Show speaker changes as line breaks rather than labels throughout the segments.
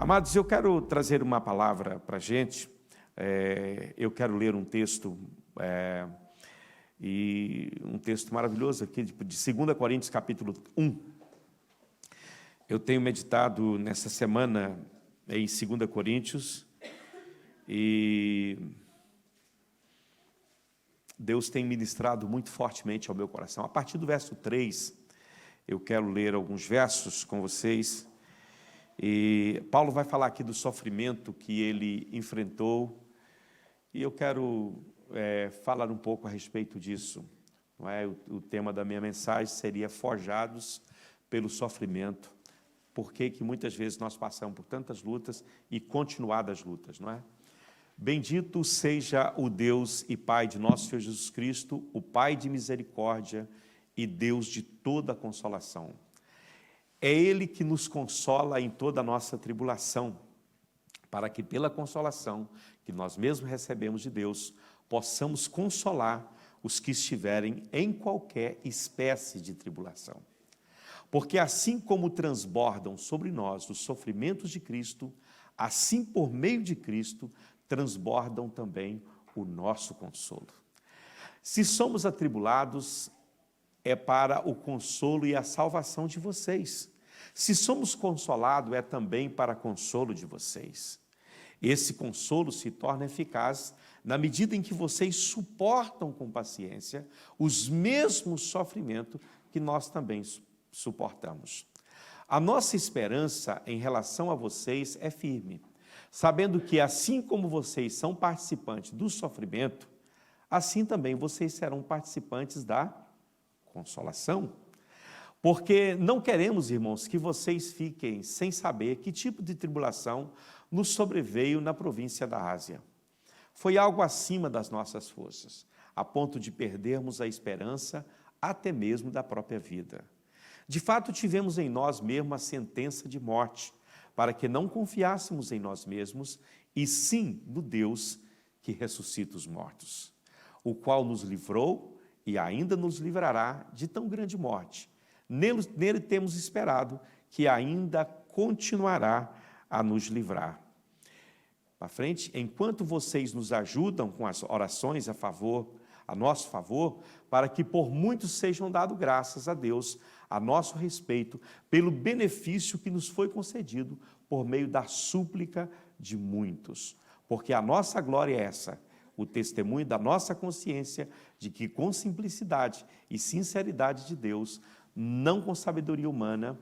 Amados, eu quero trazer uma palavra para a gente. Eu quero ler um texto, e um texto maravilhoso aqui, de 2 Coríntios, capítulo 1. Eu tenho meditado nessa semana em 2 Coríntios, e Deus tem ministrado muito fortemente ao meu coração. A partir do verso 3, eu quero ler alguns versos com vocês. E Paulo vai falar aqui do sofrimento que ele enfrentou, e eu quero falar um pouco a respeito disso. Não é? O tema da minha mensagem seria forjados pelo sofrimento. Por que muitas vezes nós passamos por tantas lutas e continuadas lutas, não é? Bendito seja o Deus e Pai de nosso Senhor Jesus Cristo, o Pai de misericórdia e Deus de toda consolação. É Ele que nos consola em toda a nossa tribulação, para que pela consolação que nós mesmos recebemos de Deus, possamos consolar os que estiverem em qualquer espécie de tribulação. Porque assim como transbordam sobre nós os sofrimentos de Cristo, assim por meio de Cristo, transbordam também o nosso consolo. Se somos atribulados, é para o consolo e a salvação de vocês. Se somos consolados, é também para consolo de vocês. Esse consolo se torna eficaz na medida em que vocês suportam com paciência os mesmos sofrimentos que nós também suportamos. A nossa esperança em relação a vocês é firme, sabendo que assim como vocês são participantes do sofrimento, assim também vocês serão participantes da consolação. Porque não queremos, irmãos, que vocês fiquem sem saber que tipo de tribulação nos sobreveio na província da Ásia. Foi algo acima das nossas forças, a ponto de perdermos a esperança até mesmo da própria vida. De fato, tivemos em nós mesmos a sentença de morte, para que não confiássemos em nós mesmos, e sim no Deus que ressuscita os mortos, o qual nos livrou e ainda nos livrará de tão grande morte. Nele temos esperado que ainda continuará a nos livrar. Para frente, enquanto vocês nos ajudam com as orações a nosso favor, para que por muitos sejam dados graças a Deus a nosso respeito, pelo benefício que nos foi concedido por meio da súplica de muitos. Porque a nossa glória é essa, o testemunho da nossa consciência de que com simplicidade e sinceridade de Deus, não com sabedoria humana,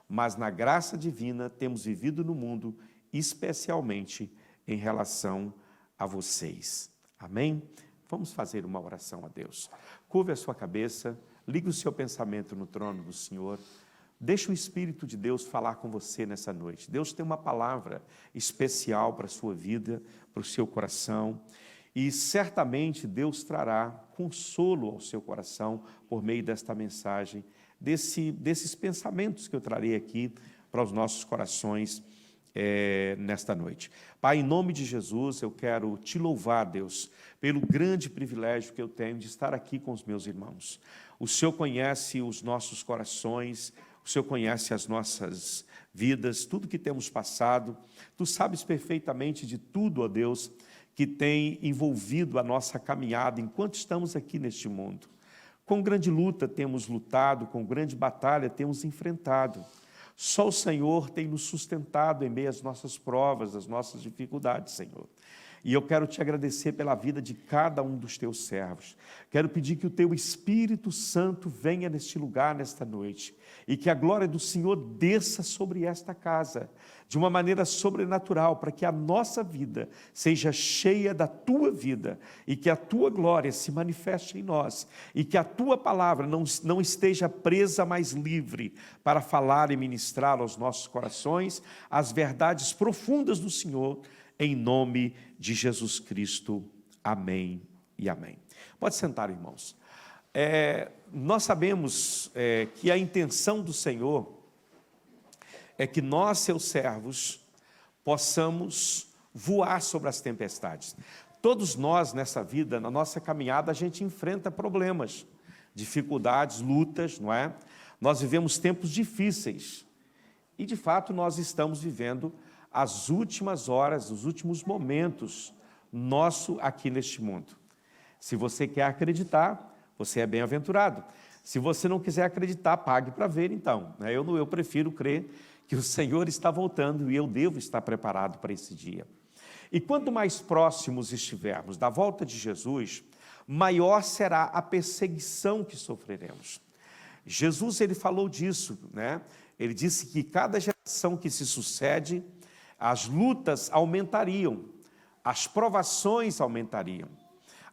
mas na graça divina, temos vivido no mundo, especialmente em relação a vocês. Amém? Vamos fazer uma oração a Deus. Curve a sua cabeça, ligue o seu pensamento no trono do Senhor. Deixe o Espírito de Deus falar com você nessa noite. Deus tem uma palavra especial para a sua vida, para o seu coração. E certamente Deus trará consolo ao seu coração por meio desta mensagem, desses pensamentos que eu trarei aqui para os nossos corações nesta noite. Pai, em nome de Jesus, eu quero te louvar, Deus, pelo grande privilégio que eu tenho de estar aqui com os meus irmãos. O Senhor conhece os nossos corações, o Senhor conhece as nossas vidas, tudo que temos passado. Tu sabes perfeitamente de tudo, ó Deus, que tem envolvido a nossa caminhada enquanto estamos aqui neste mundo. Com grande luta temos lutado, com grande batalha temos enfrentado. Só o Senhor tem nos sustentado em meio às nossas provas, às nossas dificuldades, Senhor. E eu quero te agradecer pela vida de cada um dos teus servos. Quero pedir que o teu Espírito Santo venha neste lugar, nesta noite, e que a glória do Senhor desça sobre esta casa, de uma maneira sobrenatural, para que a nossa vida seja cheia da tua vida, e que a tua glória se manifeste em nós, e que a tua palavra não esteja presa, mais livre, para falar e ministrar aos nossos corações as verdades profundas do Senhor, em nome de Jesus Cristo. Amém e amém. Pode sentar, irmãos. Nós sabemos que a intenção do Senhor é que nós, seus servos, possamos voar sobre as tempestades. Todos nós, nessa vida, na nossa caminhada, a gente enfrenta problemas, dificuldades, lutas, não é? Nós vivemos tempos difíceis e, de fato, nós estamos vivendo as últimas horas, os últimos momentos nosso aqui neste mundo. Se você quer acreditar, você é bem-aventurado. Se você não quiser acreditar, pague para ver então. Eu prefiro crer que o Senhor está voltando e eu devo estar preparado para esse dia. E quanto mais próximos estivermos da volta de Jesus, maior será a perseguição que sofreremos. Jesus, ele falou disso, né? Ele disse que cada geração que se sucede, as lutas aumentariam, as provações aumentariam,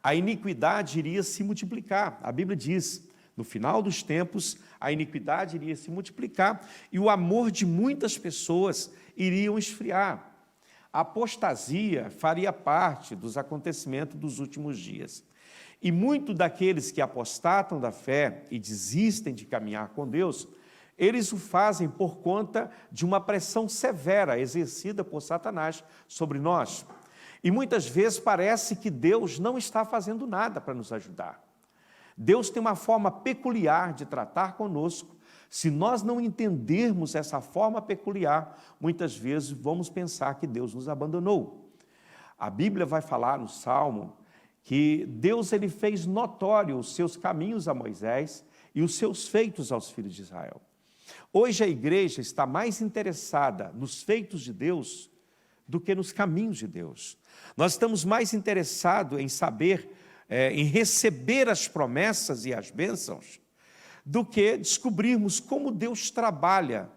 a iniquidade iria se multiplicar. A Bíblia diz, no final dos tempos, a iniquidade iria se multiplicar e o amor de muitas pessoas iria esfriar. A apostasia faria parte dos acontecimentos dos últimos dias. E muitos daqueles que apostatam da fé e desistem de caminhar com Deus, eles o fazem por conta de uma pressão severa exercida por Satanás sobre nós. E muitas vezes parece que Deus não está fazendo nada para nos ajudar. Deus tem uma forma peculiar de tratar conosco. Se nós não entendermos essa forma peculiar, muitas vezes vamos pensar que Deus nos abandonou. A Bíblia vai falar no Salmo que Deus ele fez notório os seus caminhos a Moisés e os seus feitos aos filhos de Israel. Hoje a igreja está mais interessada nos feitos de Deus do que nos caminhos de Deus. Nós estamos mais interessados em saber, em receber as promessas e as bênçãos, do que descobrirmos como Deus trabalha.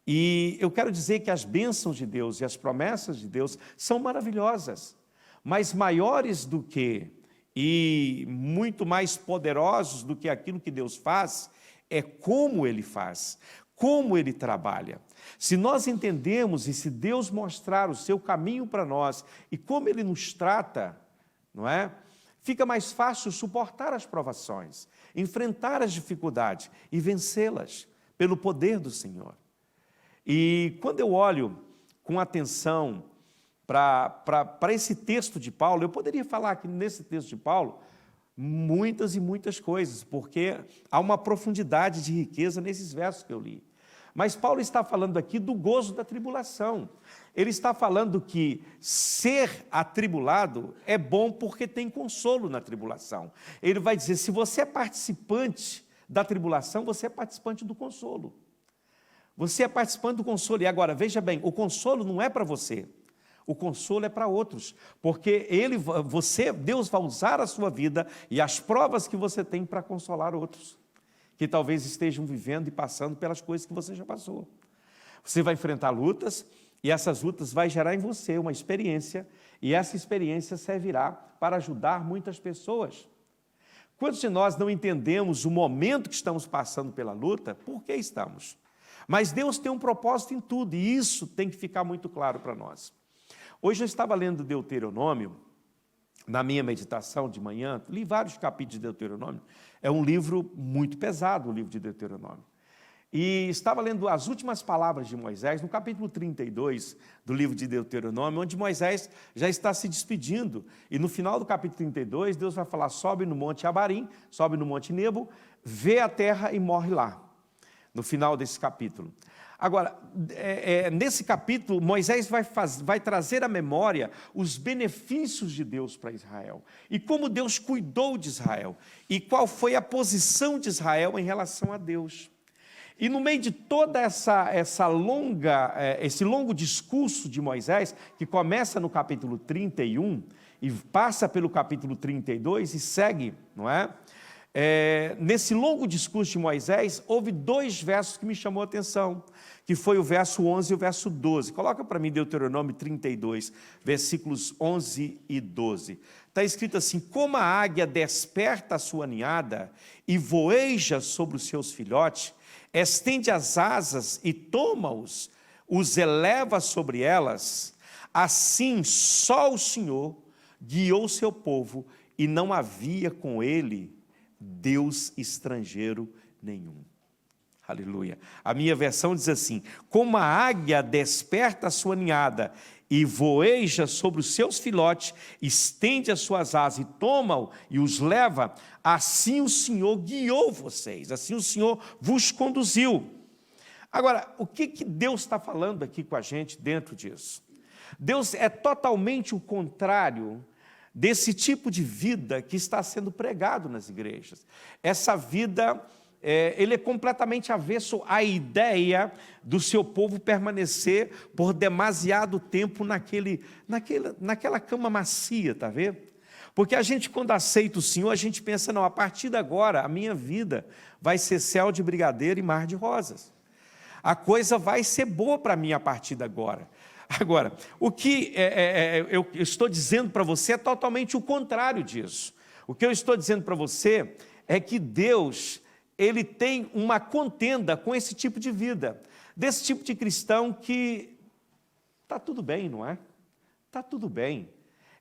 E eu quero dizer que as bênçãos de Deus e as promessas de Deus são maravilhosas, mas maiores do que e muito mais poderosos do que aquilo que Deus faz, é como Ele faz, como Ele trabalha. Se nós entendemos e se Deus mostrar o seu caminho para nós e como Ele nos trata, não é? Fica mais fácil suportar as provações, enfrentar as dificuldades e vencê-las pelo poder do Senhor. E quando eu olho com atenção para esse texto de Paulo, eu poderia falar aqui nesse texto de Paulo muitas e muitas coisas, porque há uma profundidade de riqueza nesses versos que eu li. Mas Paulo está falando aqui do gozo da tribulação. Ele está falando que ser atribulado é bom porque tem consolo na tribulação. Ele vai dizer, se você é participante da tribulação, você é participante do consolo. Você é participante do consolo. E agora, veja bem, o consolo não é para você. O consolo é para outros, porque Deus vai usar a sua vida e as provas que você tem para consolar outros, que talvez estejam vivendo e passando pelas coisas que você já passou. Você vai enfrentar lutas, e essas lutas vai gerar em você uma experiência, e essa experiência servirá para ajudar muitas pessoas. Quantos de nós não entendemos o momento que estamos passando pela luta? Por que estamos? Mas Deus tem um propósito em tudo, e isso tem que ficar muito claro para nós. Hoje eu estava lendo Deuteronômio, na minha meditação de manhã, li vários capítulos de Deuteronômio, é um livro muito pesado, o livro de Deuteronômio. E estava lendo as últimas palavras de Moisés, no capítulo 32 do livro de Deuteronômio, onde Moisés já está se despedindo. E no final do capítulo 32, Deus vai falar, sobe no monte Abarim, sobe no monte Nebo, vê a terra e morre lá, no final desse capítulo. Agora, nesse capítulo, Moisés vai trazer à memória os benefícios de Deus para Israel, e como Deus cuidou de Israel, e qual foi a posição de Israel em relação a Deus. E no meio de toda esse longo discurso de Moisés, que começa no capítulo 31, e passa pelo capítulo 32 e segue, não é? Nesse longo discurso de Moisés, houve dois versos que me chamou a atenção, que foi o verso 11 e o verso 12. Coloca para mim Deuteronômio 32, versículos 11 e 12. Está escrito assim, como a águia desperta a sua ninhada e voeja sobre os seus filhotes, estende as asas e toma-os, os eleva sobre elas, assim só o Senhor guiou o seu povo e não havia com ele Deus estrangeiro nenhum. Aleluia. A minha versão diz assim, como a águia desperta a sua ninhada e voeja sobre os seus filhotes, estende as suas asas e toma-o e os leva, assim o Senhor guiou vocês, assim o Senhor vos conduziu. Agora, o que Deus está falando aqui com a gente dentro disso? Deus é totalmente o contrário desse tipo de vida que está sendo pregado nas igrejas. Essa vida, ele é completamente avesso à ideia do seu povo permanecer por demasiado tempo naquela cama macia, tá vendo? Porque a gente, quando aceita o Senhor, a gente pensa, não, a partir de agora, a minha vida vai ser céu de brigadeiro e mar de rosas. A coisa vai ser boa para mim a partir de agora. Agora, o que eu estou dizendo para você é totalmente o contrário disso. O que eu estou dizendo para você é que Deus, ele tem uma contenda com esse tipo de vida, desse tipo de cristão que está tudo bem, não é? Está tudo bem.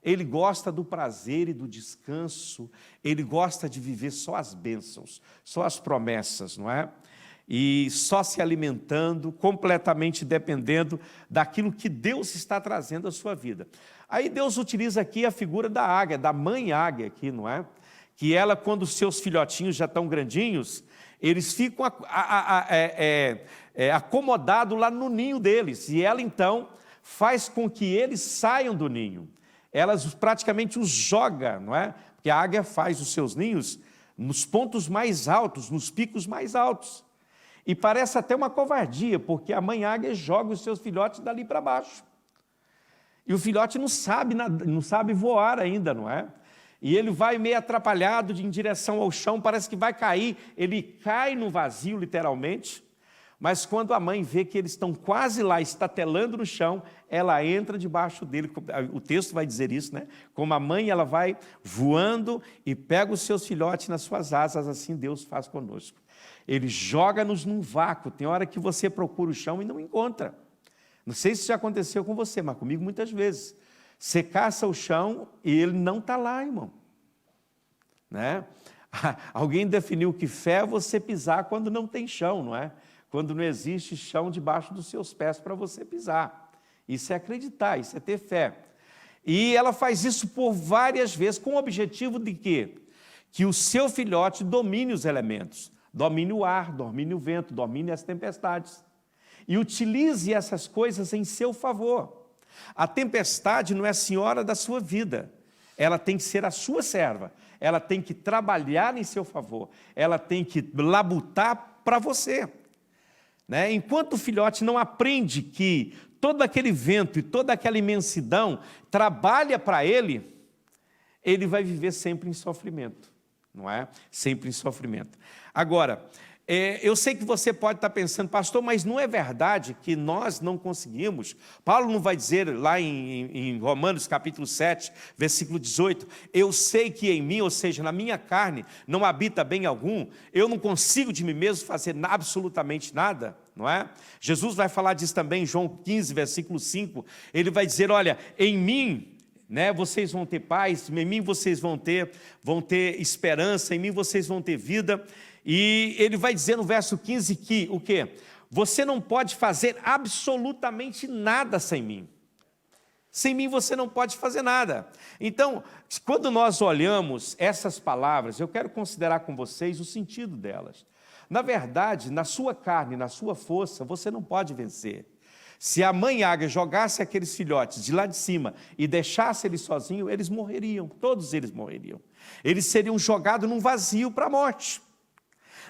Ele gosta do prazer e do descanso, ele gosta de viver só as bênçãos, só as promessas, não é? E só se alimentando, completamente dependendo daquilo que Deus está trazendo à sua vida. Aí Deus utiliza aqui a figura da águia, da mãe águia aqui, não é? Que ela, quando os seus filhotinhos já estão grandinhos, eles ficam acomodados lá no ninho deles, e ela então faz com que eles saiam do ninho. Ela praticamente os joga, não é? Porque a águia faz os seus ninhos nos pontos mais altos, nos picos mais altos. E parece até uma covardia, porque a mãe águia joga os seus filhotes dali para baixo. E o filhote não sabe voar ainda, não é? E ele vai meio atrapalhado em direção ao chão, parece que vai cair. Ele cai no vazio, literalmente. Mas quando a mãe vê que eles estão quase lá, estatelando no chão, ela entra debaixo dele. O texto vai dizer isso, né? Como a mãe, ela vai voando e pega os seus filhotes nas suas asas, assim Deus faz conosco. Ele joga-nos num vácuo. Tem hora que você procura o chão e não encontra. Não sei se já aconteceu com você, mas comigo muitas vezes. Você caça o chão e ele não está lá, irmão. Né? Alguém definiu que fé é você pisar quando não tem chão, não é? Quando não existe chão debaixo dos seus pés para você pisar. Isso é acreditar, isso é ter fé. E ela faz isso por várias vezes, com o objetivo de quê? Que o seu filhote domine os elementos. Domine o ar, domine o vento, domine as tempestades. E utilize essas coisas em seu favor. A tempestade não é a senhora da sua vida. Ela tem que ser a sua serva. Ela tem que trabalhar em seu favor. Ela tem que labutar para você. Né? Enquanto o filhote não aprende que todo aquele vento e toda aquela imensidão trabalha para ele, ele vai viver sempre em sofrimento. Não é? Sempre em sofrimento. Agora, eu sei que você pode estar pensando, pastor, mas não é verdade que nós não conseguimos? Paulo não vai dizer lá em Romanos capítulo 7, versículo 18, eu sei que em mim, ou seja, na minha carne, não habita bem algum, eu não consigo de mim mesmo fazer absolutamente nada, não é? Jesus vai falar disso também em João 15, versículo 5, ele vai dizer, olha, em mim, né, vocês vão ter paz, em mim vocês vão ter esperança, em mim vocês vão ter vida. E ele vai dizer no verso 15 que, o quê? Você não pode fazer absolutamente nada sem mim. Sem mim você não pode fazer nada. Então, quando nós olhamos essas palavras, eu quero considerar com vocês o sentido delas. Na verdade, na sua carne, na sua força, você não pode vencer. Se a mãe águia jogasse aqueles filhotes de lá de cima e deixasse eles sozinhos, eles morreriam, todos eles morreriam. Eles seriam jogados num vazio para a morte.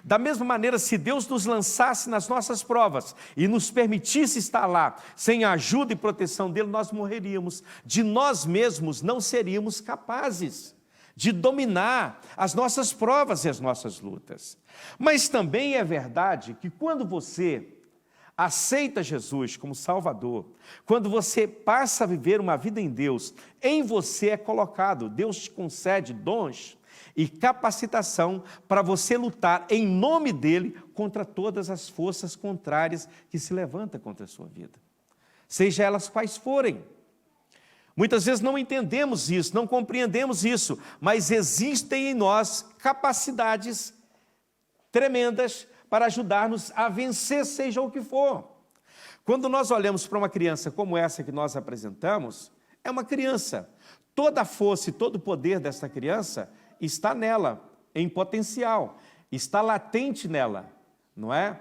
Da mesma maneira, se Deus nos lançasse nas nossas provas e nos permitisse estar lá, sem a ajuda e proteção dele, nós morreríamos. De nós mesmos não seríamos capazes de dominar as nossas provas e as nossas lutas. Mas também é verdade que quando você aceita Jesus como Salvador, quando você passa a viver uma vida em Deus, em você é colocado, Deus te concede dons e capacitação para você lutar em nome dEle contra todas as forças contrárias que se levantam contra a sua vida, seja elas quais forem. Muitas vezes não entendemos isso, não compreendemos isso, mas existem em nós capacidades tremendas para ajudar-nos a vencer, seja o que for. Quando nós olhamos para uma criança como essa que nós apresentamos, é uma criança. Toda a força e todo o poder dessa criança está nela, em potencial, está latente nela, não é?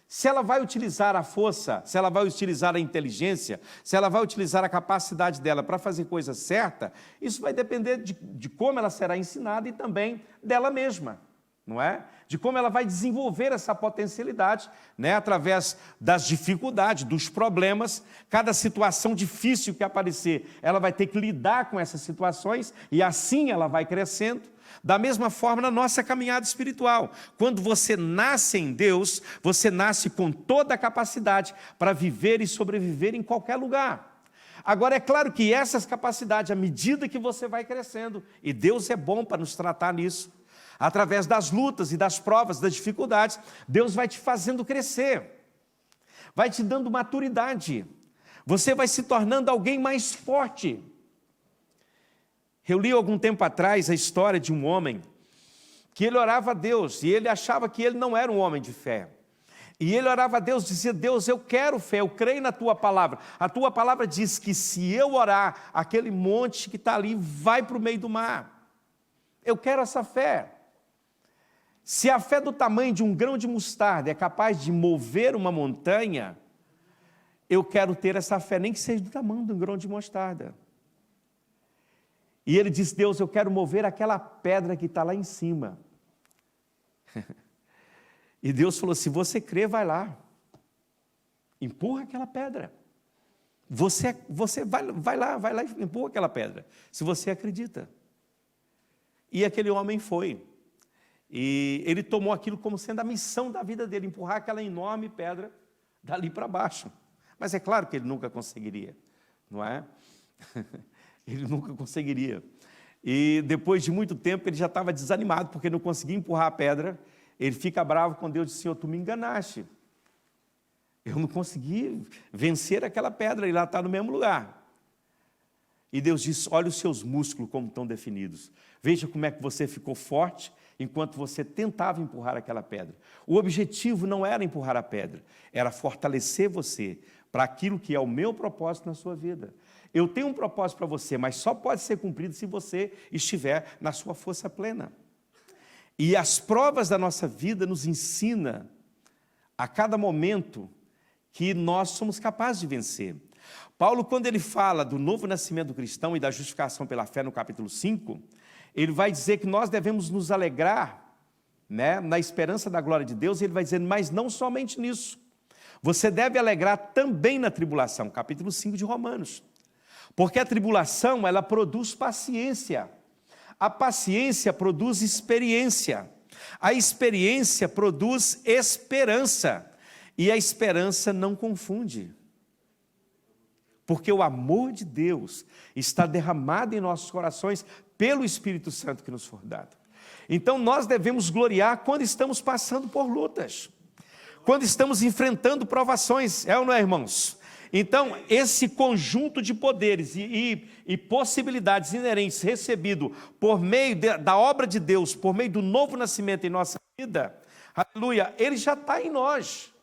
Se ela vai utilizar a força, se ela vai utilizar a inteligência, se ela vai utilizar a capacidade dela para fazer coisa certa, isso vai depender de como ela será ensinada e também dela mesma, não é? De como ela vai desenvolver essa potencialidade, né? Através das dificuldades, dos problemas, cada situação difícil que aparecer, ela vai ter que lidar com essas situações e assim ela vai crescendo. Da mesma forma na nossa caminhada espiritual, quando você nasce em Deus, você nasce com toda a capacidade para viver e sobreviver em qualquer lugar. Agora é claro que essas capacidades, à medida que você vai crescendo, e Deus é bom para nos tratar nisso, através das lutas e das provas, das dificuldades, Deus vai te fazendo crescer, vai te dando maturidade, você vai se tornando alguém mais forte. Eu li algum tempo atrás a história de um homem que ele orava a Deus e ele achava que ele não era um homem de fé. E ele orava a Deus, dizia: Deus, eu quero fé, eu creio na tua palavra. A tua palavra diz que se eu orar, aquele monte que está ali vai para o meio do mar. Eu quero essa fé. Se a fé do tamanho de um grão de mostarda é capaz de mover uma montanha, eu quero ter essa fé, nem que seja do tamanho de um grão de mostarda. E ele disse: Deus, eu quero mover aquela pedra que está lá em cima. E Deus falou: se você crê, vai lá. Empurra aquela pedra. Você vai lá e empurra aquela pedra. Se você acredita. E aquele homem foi. E ele tomou aquilo como sendo a missão da vida dele, empurrar aquela enorme pedra dali para baixo. Mas é claro que ele nunca conseguiria, não é? Ele nunca conseguiria. E depois de muito tempo, ele já estava desanimado, porque não conseguia empurrar a pedra. Ele fica bravo com Deus e diz: Senhor, tu me enganaste. Eu não consegui vencer aquela pedra, e lá está no mesmo lugar. E Deus diz: olha os seus músculos como estão definidos. Veja como é que você ficou forte, enquanto você tentava empurrar aquela pedra. O objetivo não era empurrar a pedra, era fortalecer você para aquilo que é o meu propósito na sua vida. Eu tenho um propósito para você, mas só pode ser cumprido se você estiver na sua força plena. E as provas da nossa vida nos ensinam a cada momento que nós somos capazes de vencer. Paulo, quando ele fala do novo nascimento do cristão e da justificação pela fé no capítulo 5, ele vai dizer que nós devemos nos alegrar, né, na esperança da glória de Deus, e ele vai dizer: mas não somente nisso. Você deve alegrar também na tribulação, capítulo 5 de Romanos. Porque a tribulação, ela produz paciência. A paciência produz experiência. A experiência produz esperança. E a esperança não confunde. Porque o amor de Deus está derramado em nossos corações pelo Espírito Santo que nos for dado. Então nós devemos gloriar quando estamos passando por lutas, quando estamos enfrentando provações, é ou não é, irmãos? Então, esse conjunto de poderes e possibilidades inerentes recebido por meio da obra de Deus, por meio do novo nascimento em nossa vida, aleluia, ele já está em nós.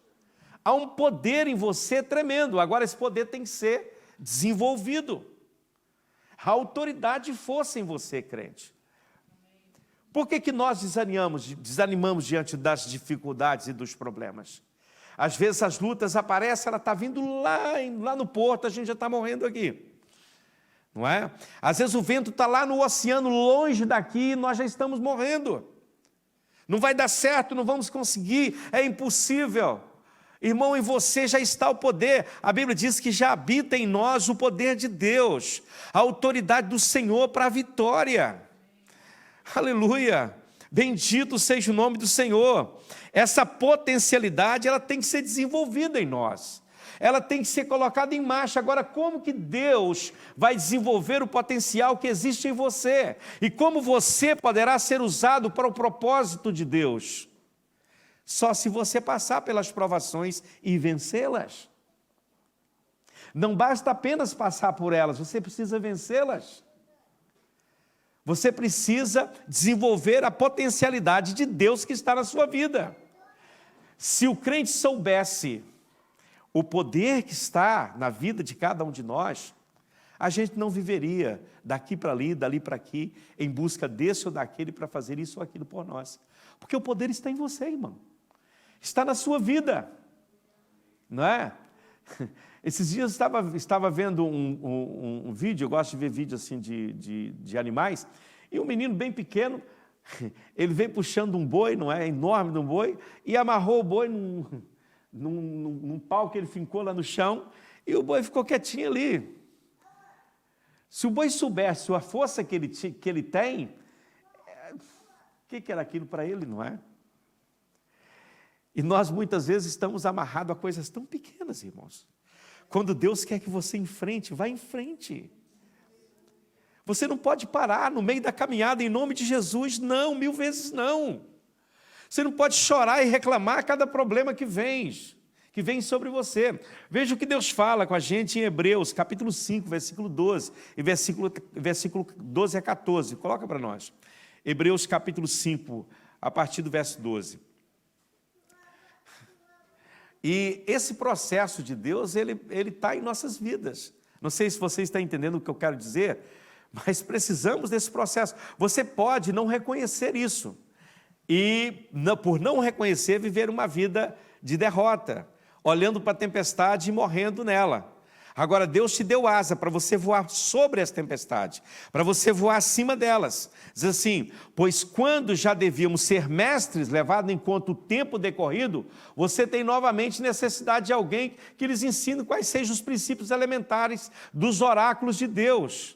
Há um poder em você tremendo. Agora esse poder tem que ser desenvolvido. A autoridade e força em você, crente. Por que nós desanimamos diante das dificuldades e dos problemas? Às vezes as lutas aparecem, ela está vindo lá no porto, a gente já está morrendo aqui. Não é? Às vezes o vento está lá no oceano, longe daqui, e nós já estamos morrendo. Não vai dar certo, não vamos conseguir, é impossível. Irmão, em você já está o poder. A Bíblia diz que já habita em nós o poder de Deus, a autoridade do Senhor para a vitória. Aleluia! Bendito seja o nome do Senhor. Essa potencialidade, ela tem que ser desenvolvida em nós. Ela tem que ser colocada em marcha. Agora, como que Deus vai desenvolver o potencial que existe em você? E como você poderá ser usado para o propósito de Deus? Só se você passar pelas provações e vencê-las. Não basta apenas passar por elas, você precisa vencê-las. Você precisa desenvolver a potencialidade de Deus que está na sua vida. Se o crente soubesse o poder que está na vida de cada um de nós, a gente não viveria daqui para ali, dali para aqui, em busca desse ou daquele para fazer isso ou aquilo por nós. Porque o poder está em você, irmão. Está na sua vida. não é? Esses dias eu estava vendo um vídeo, eu gosto de ver vídeo assim de animais, e um menino bem pequeno, ele veio puxando um boi, não é? Enorme de um boi, e amarrou o boi num pau que ele fincou lá no chão, e o boi ficou quietinho ali. Se o boi soubesse a força que ele tem, o que era aquilo para ele, não é? E nós muitas vezes estamos amarrados a coisas tão pequenas, irmãos. Quando Deus quer que você enfrente, vá em frente. Você não pode parar no meio da caminhada em nome de Jesus, não, 1000 vezes não. Você não pode chorar e reclamar cada problema que vem sobre você. Veja o que Deus fala com a gente em Hebreus, capítulo 5, versículo 12, e versículo 12 a 14. Coloca para nós. Hebreus, capítulo 5, a partir do verso 12. E esse processo de Deus, ele está em nossas vidas. Não sei se você está entendendo o que eu quero dizer, mas precisamos desse processo. Você pode não reconhecer isso e, por não reconhecer, viver uma vida de derrota, olhando para a tempestade e morrendo nela. Agora, Deus te deu asa para você voar sobre as tempestades, para você voar acima delas. Diz assim, pois quando já devíamos ser mestres, levado em conta o tempo decorrido, você tem novamente necessidade de alguém que lhes ensine quais sejam os princípios elementares dos oráculos de Deus.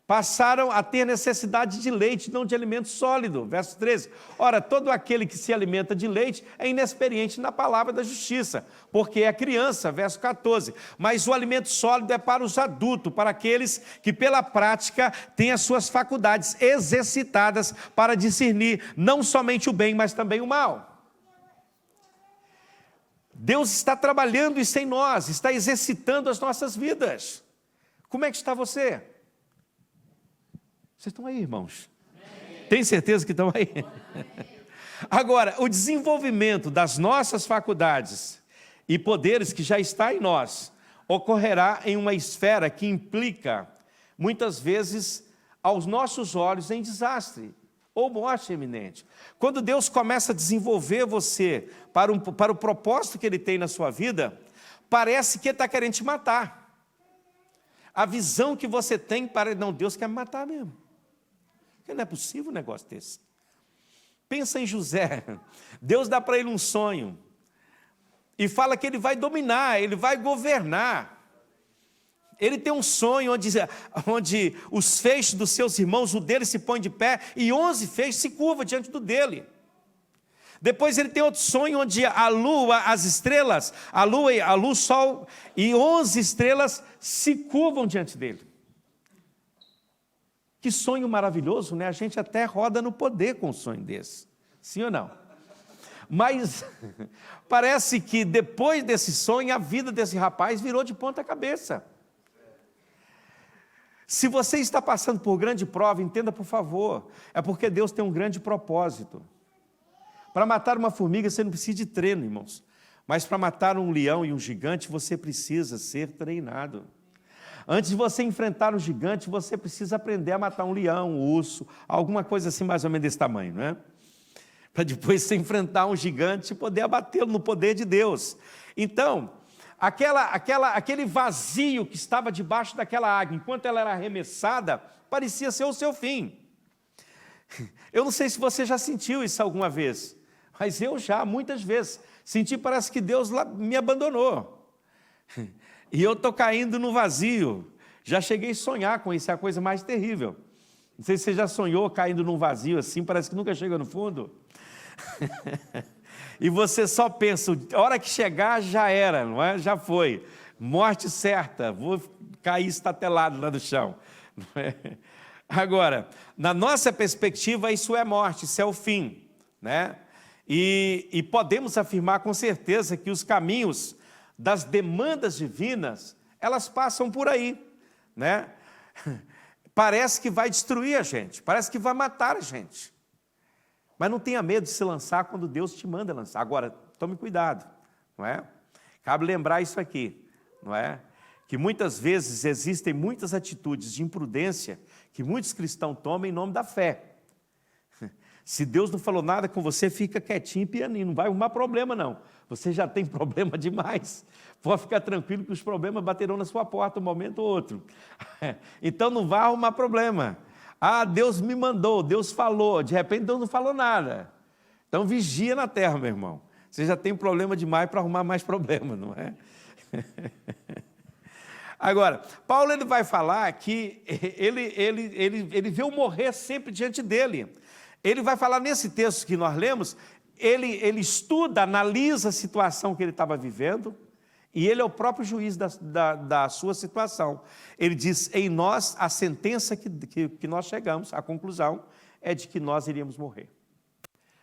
Passaram a ter necessidade de leite, não de alimento sólido. Verso 13. Ora, todo aquele que se alimenta de leite é inexperiente na palavra da justiça, porque é criança. Verso 14. Mas o alimento sólido é para os adultos, para aqueles que pela prática têm as suas faculdades exercitadas para discernir não somente o bem, mas também o mal. Deus está trabalhando isso em nós, está exercitando as nossas vidas. Como é que está você? Vocês estão aí, irmãos? Tem certeza que estão aí? Agora, o desenvolvimento das nossas faculdades e poderes que já está em nós ocorrerá em uma esfera que implica, muitas vezes, aos nossos olhos, em desastre ou morte iminente. Quando Deus começa a desenvolver você para o propósito que Ele tem na sua vida, parece que Ele está querendo te matar. A visão que você tem, não, Deus quer me matar mesmo. Porque não é possível um negócio desse. Pensa em José. Deus dá para ele um sonho e fala que ele vai dominar, ele vai governar. Ele tem um sonho onde os feixes dos seus irmãos, o dele se põe de pé e 11 feixes se curvam diante do dele. Depois ele tem outro sonho onde a lua, as estrelas, a lua, o sol e 11 estrelas se curvam diante dele. Que sonho maravilhoso, né? A gente até roda no poder com um sonho desse. Sim ou não? Mas parece que depois desse sonho, a vida desse rapaz virou de ponta cabeça. Se você está passando por grande prova, entenda por favor, é porque Deus tem um grande propósito. Para matar uma formiga você não precisa de treino, irmãos. Mas para matar um leão e um gigante você precisa ser treinado. Antes de você enfrentar um gigante, você precisa aprender a matar um leão, um urso, alguma coisa assim mais ou menos desse tamanho, não é? Para depois você enfrentar um gigante e poder abatê-lo no poder de Deus. Então, aquele vazio que estava debaixo daquela água, enquanto ela era arremessada, parecia ser o seu fim. Eu não sei se você já sentiu isso alguma vez, mas eu já, muitas vezes, senti, parece que Deus me abandonou. E eu estou caindo no vazio. Já cheguei a sonhar com isso, é a coisa mais terrível. Não sei se você já sonhou caindo num vazio assim, parece que nunca chega no fundo. E você só pensa, a hora que chegar já era, não é? Já foi. Morte certa, vou cair estatelado lá no chão. Não é? Agora, na nossa perspectiva, isso é morte, isso é o fim, né? E podemos afirmar com certeza que os caminhos das demandas divinas, elas passam por aí, né? Parece que vai destruir a gente, parece que vai matar a gente. Mas não tenha medo de se lançar quando Deus te manda lançar. Agora, tome cuidado, não é? Cabe lembrar isso aqui, não é? Que muitas vezes existem muitas atitudes de imprudência que muitos cristãos tomam em nome da fé. Se Deus não falou nada com você, fica quietinho, pianinho, não vai arrumar problema não. Você já tem problema demais. Pode ficar tranquilo que os problemas baterão na sua porta um momento ou outro. Então não vai arrumar problema. Ah, Deus me mandou, Deus falou, de repente Deus não falou nada. Então vigia na terra, meu irmão. Você já tem problema demais para arrumar mais problema, não é? Agora, Paulo ele vai falar que ele vê o morrer sempre diante dele. Ele vai falar nesse texto que nós lemos, ele estuda, analisa a situação que ele estava vivendo, e ele é o próprio juiz da sua situação. Ele diz, em nós, a sentença que nós chegamos, a conclusão, é de que nós iríamos morrer.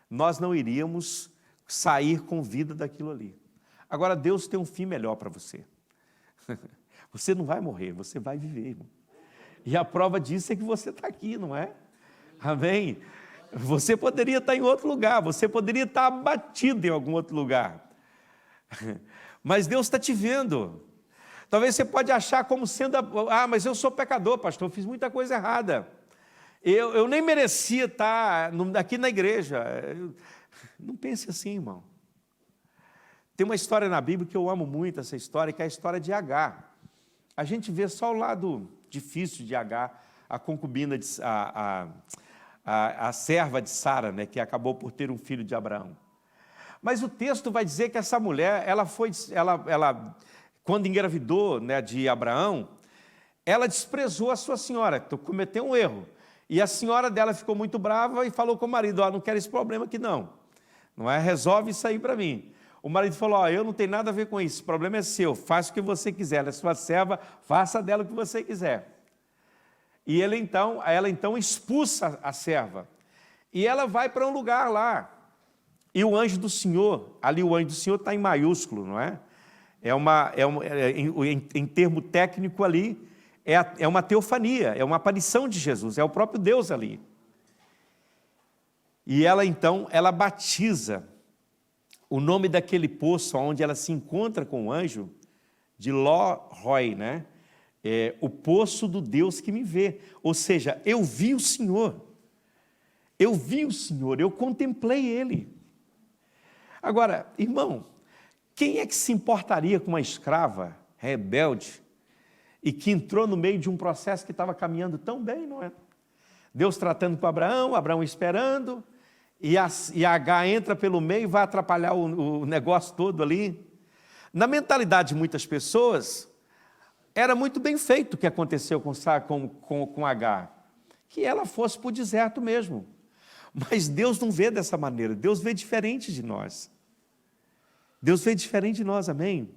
Nós não iríamos sair com vida daquilo ali. Agora, Deus tem um fim melhor para você. Você não vai morrer, você vai viver, irmão. E a prova disso é que você está aqui, não é? Amém? Você poderia estar em outro lugar, você poderia estar abatido em algum outro lugar. Mas Deus está te vendo. Talvez você pode achar como sendo, mas eu sou pecador, pastor, eu fiz muita coisa errada. Eu nem merecia estar aqui na igreja. Não pense assim, irmão. Tem uma história na Bíblia que eu amo muito, essa história, que é a história de Agar. A gente vê só o lado difícil de Agar, a concubina, a serva de Sara, né, que acabou por ter um filho de Abraão. Mas o texto vai dizer que essa mulher, ela quando engravidou, né, de Abraão, ela desprezou a sua senhora, cometeu um erro. E a senhora dela ficou muito brava e falou com o marido, não quero esse problema aqui não é? Resolve isso aí para mim. O marido falou, eu não tenho nada a ver com isso, o problema é seu, faça o que você quiser, ela é sua serva, faça dela o que você quiser. E ela então expulsa a serva, e ela vai para um lugar lá, e o anjo do Senhor, ali o anjo do Senhor está em maiúsculo, não é? Em termo técnico ali, é uma teofania, é uma aparição de Jesus, é o próprio Deus ali. E ela então, ela batiza o nome daquele poço onde ela se encontra com o anjo, de Ló-Roi, né? O poço do Deus que me vê. Ou seja, eu vi o Senhor, eu contemplei Ele. Agora, irmão, quem é que se importaria com uma escrava rebelde e que entrou no meio de um processo que estava caminhando tão bem, não é? Deus tratando com Abraão esperando, e a Agar entra pelo meio e vai atrapalhar o negócio todo ali. Na mentalidade de muitas pessoas, era muito bem feito o que aconteceu com Agar, que ela fosse para o deserto mesmo. Mas Deus não vê dessa maneira, Deus vê diferente de nós. Deus vê diferente de nós, amém?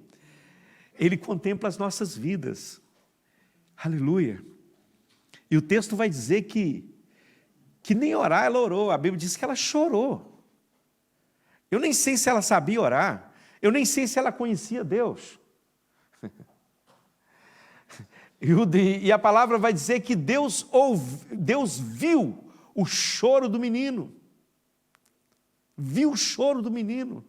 Ele contempla as nossas vidas. Aleluia. E o texto vai dizer que nem orar ela orou, a Bíblia diz que ela chorou. Eu nem sei se ela sabia orar, eu nem sei se ela conhecia Deus. E a palavra vai dizer que Deus viu o choro do menino. Viu o choro do menino.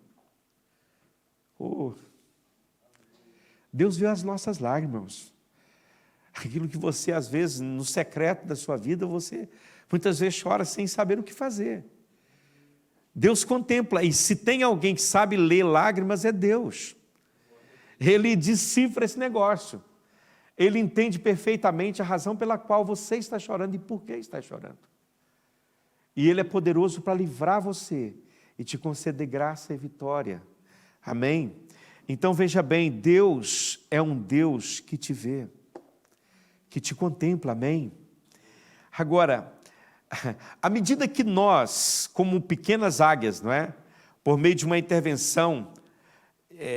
Deus viu as nossas lágrimas. Aquilo que você, às vezes, no secreto da sua vida, você muitas vezes chora sem saber o que fazer. Deus contempla, e se tem alguém que sabe ler lágrimas, é Deus. Ele decifra esse negócio. Ele entende perfeitamente a razão pela qual você está chorando e por que está chorando. E Ele é poderoso para livrar você e te conceder graça e vitória. Amém? Então veja bem, Deus é um Deus que te vê, que te contempla, amém? Agora, à medida que nós, como pequenas águias, não é? Por meio de uma intervenção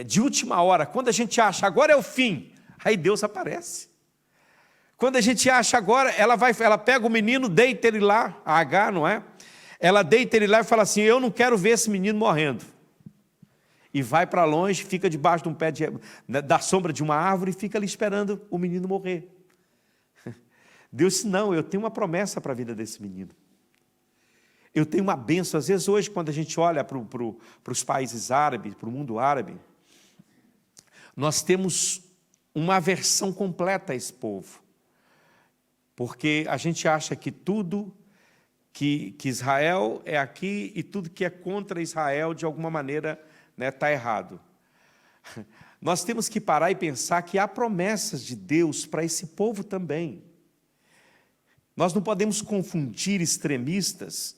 de última hora, quando a gente acha, agora é o fim, aí Deus aparece. Quando a gente acha agora, ela pega o menino, deita ele lá, a Agar, não é? Ela deita ele lá e fala assim, eu não quero ver esse menino morrendo. E vai para longe, fica debaixo de um pé da sombra de uma árvore e fica ali esperando o menino morrer. Deus disse, não, eu tenho uma promessa para a vida desse menino. Eu tenho uma bênção. Às vezes hoje, quando a gente olha para os países árabes, para o mundo árabe, nós temos uma aversão completa a esse povo. Porque a gente acha que tudo que Israel é aqui e tudo que é contra Israel, de alguma maneira, está errado. Nós temos que parar e pensar que há promessas de Deus para esse povo também. Nós não podemos confundir extremistas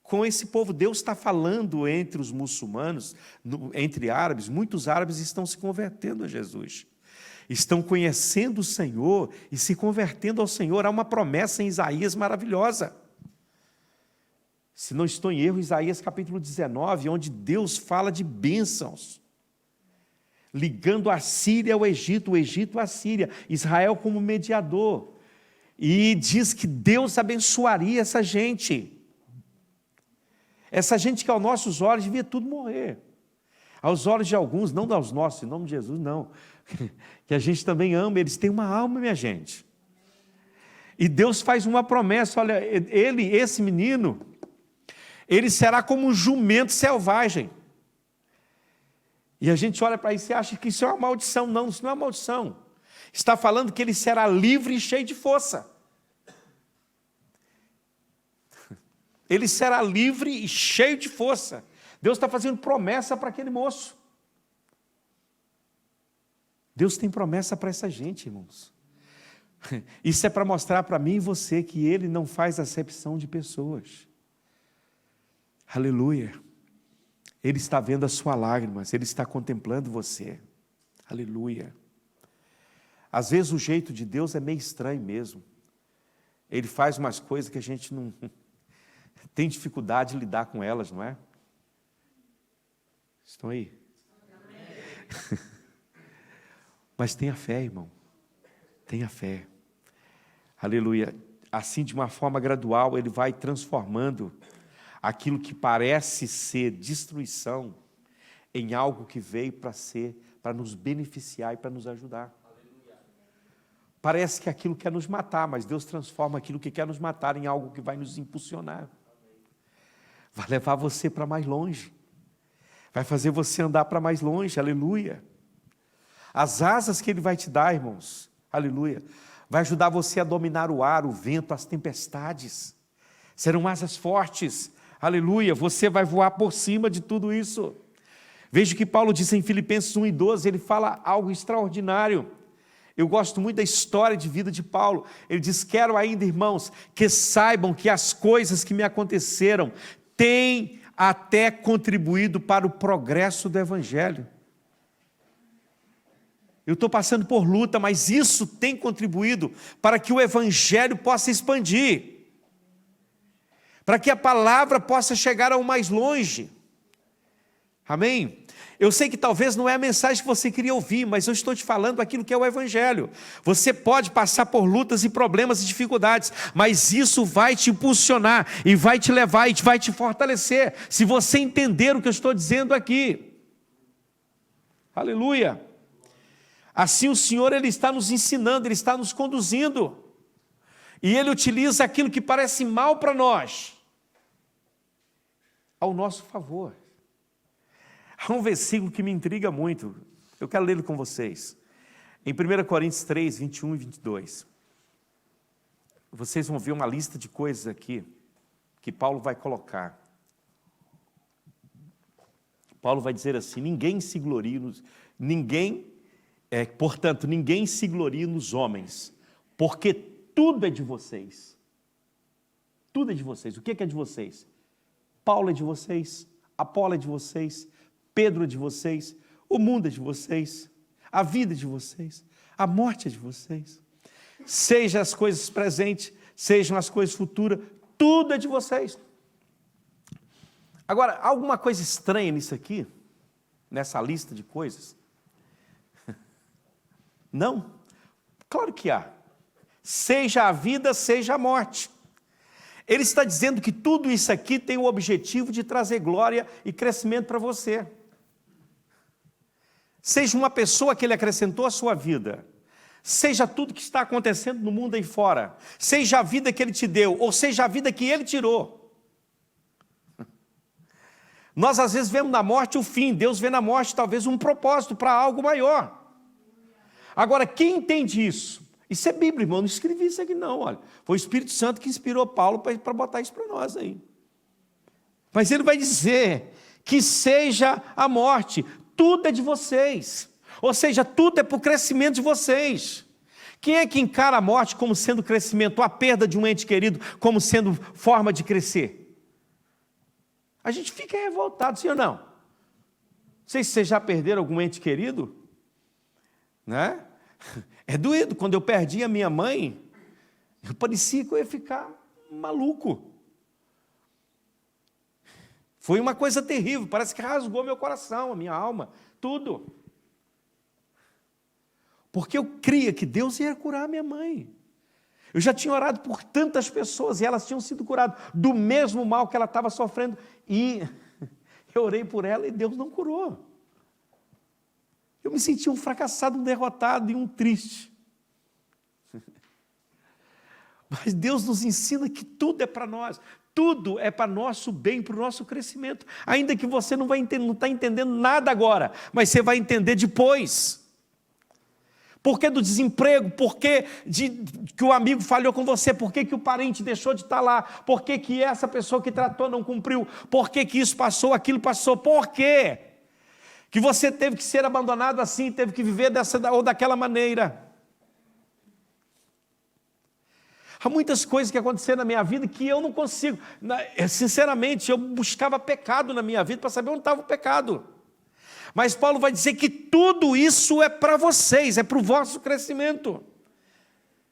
com esse povo. Deus está falando entre os muçulmanos, entre árabes. Muitos árabes estão se convertendo a Jesus, estão conhecendo o Senhor e se convertendo ao Senhor. Há uma promessa em Isaías maravilhosa. Se não estou em erro, Isaías capítulo 19, onde Deus fala de bênçãos, ligando a Síria ao Egito, o Egito à Síria, Israel como mediador. E diz que Deus abençoaria essa gente. Essa gente que aos nossos olhos devia tudo morrer. Aos olhos de alguns, não aos nossos, em nome de Jesus, não. Que a gente também ama, eles têm uma alma, minha gente. E Deus faz uma promessa, olha, esse menino, ele será como um jumento selvagem. E a gente olha para isso e acha que isso é uma maldição. Não, isso não é uma maldição. Está falando que ele será livre e cheio de força. Ele será livre e cheio de força. Deus está fazendo promessa para aquele moço. Deus tem promessa para essa gente, irmãos. Isso é para mostrar para mim e você que Ele não faz acepção de pessoas. Aleluia. Ele está vendo as suas lágrimas, Ele está contemplando você. Aleluia. Às vezes o jeito de Deus é meio estranho mesmo. Ele faz umas coisas que a gente não tem dificuldade de lidar com elas, não é? Estão aí? Mas tenha fé, irmão. Tenha fé. Aleluia. Assim, de uma forma gradual, Ele vai transformando aquilo que parece ser destruição em algo que veio para nos beneficiar e para nos ajudar. Parece que aquilo quer nos matar, mas Deus transforma aquilo que quer nos matar em algo que vai nos impulsionar. Vai levar você para mais longe. Vai fazer você andar para mais longe, aleluia. As asas que Ele vai te dar, irmãos, aleluia, vai ajudar você a dominar o ar, o vento, as tempestades. Serão asas fortes, aleluia, você vai voar por cima de tudo isso. Veja o que Paulo diz em Filipenses 1:12, ele fala algo extraordinário. Eu gosto muito da história de vida de Paulo. Ele diz: quero ainda, irmãos, que saibam que as coisas que me aconteceram têm até contribuído para o progresso do Evangelho. Eu estou passando por luta, mas isso tem contribuído para que o Evangelho possa expandir, para que a palavra possa chegar ao mais longe. Amém? Eu sei que talvez não é a mensagem que você queria ouvir, mas eu estou te falando aquilo que é o Evangelho. Você pode passar por lutas e problemas e dificuldades, mas isso vai te impulsionar e vai te levar e vai te fortalecer, se você entender o que eu estou dizendo aqui. Aleluia! Assim o Senhor, Ele está nos ensinando, Ele está nos conduzindo, e Ele utiliza aquilo que parece mal para nós, ao nosso favor. Há um versículo que me intriga muito, eu quero lê-lo com vocês, em 1 Coríntios 3, 21 e 22. Vocês vão ver uma lista de coisas aqui, que Paulo vai colocar. Paulo vai dizer assim: ninguém se glorie portanto, ninguém se glorie nos homens, porque tudo é de vocês. Tudo é de vocês. O que é de vocês? Paulo é de vocês, Apolo é de vocês, Pedro é de vocês, o mundo é de vocês, a vida é de vocês, a morte é de vocês. Seja as coisas presentes, sejam as coisas futuras, tudo é de vocês. Agora, há alguma coisa estranha nisso aqui? Nessa lista de coisas? Não? Claro que há. Seja a vida, seja a morte. Ele está dizendo que tudo isso aqui tem o objetivo de trazer glória e crescimento para você. Seja uma pessoa que Ele acrescentou à sua vida, seja tudo que está acontecendo no mundo aí fora, seja a vida que Ele te deu, ou seja a vida que Ele tirou. Nós às vezes vemos na morte o fim, Deus vê na morte talvez um propósito para algo maior. Agora, quem entende isso Isso é Bíblia, irmão, não escrevi isso aqui não, olha. Foi o Espírito Santo que inspirou Paulo para botar isso para nós aí. Mas ele vai dizer que seja a morte, tudo é de vocês. Ou seja, tudo é para o crescimento de vocês. Quem é que encara a morte como sendo crescimento, ou a perda de um ente querido como sendo forma de crescer? A gente fica revoltado, sim ou não? Não sei se vocês já perderam algum ente querido, né? É doído. Quando eu perdi a minha mãe, eu parecia que eu ia ficar maluco. Foi uma coisa terrível, parece que rasgou meu coração, a minha alma, tudo. Porque eu cria que Deus ia curar a minha mãe. Eu já tinha orado por tantas pessoas e elas tinham sido curadas do mesmo mal que ela estava sofrendo. E eu orei por ela e Deus não curou. Eu me senti um fracassado, um derrotado e um triste. Mas Deus nos ensina que tudo é para nós. Tudo é para nosso bem, para o nosso crescimento. Ainda que você não está entendendo nada agora, mas você vai entender depois. Por que do desemprego? Por que que o amigo falhou com você? Por que o parente deixou de estar lá? Por que essa pessoa que tratou não cumpriu? Por que isso passou, aquilo passou? Por quê? Que você teve que ser abandonado assim, teve que viver dessa ou daquela maneira. Há muitas coisas que aconteceram na minha vida que eu não consigo. Sinceramente, eu buscava pecado na minha vida para saber onde estava o pecado. Mas Paulo vai dizer que tudo isso é para vocês, é para o vosso crescimento.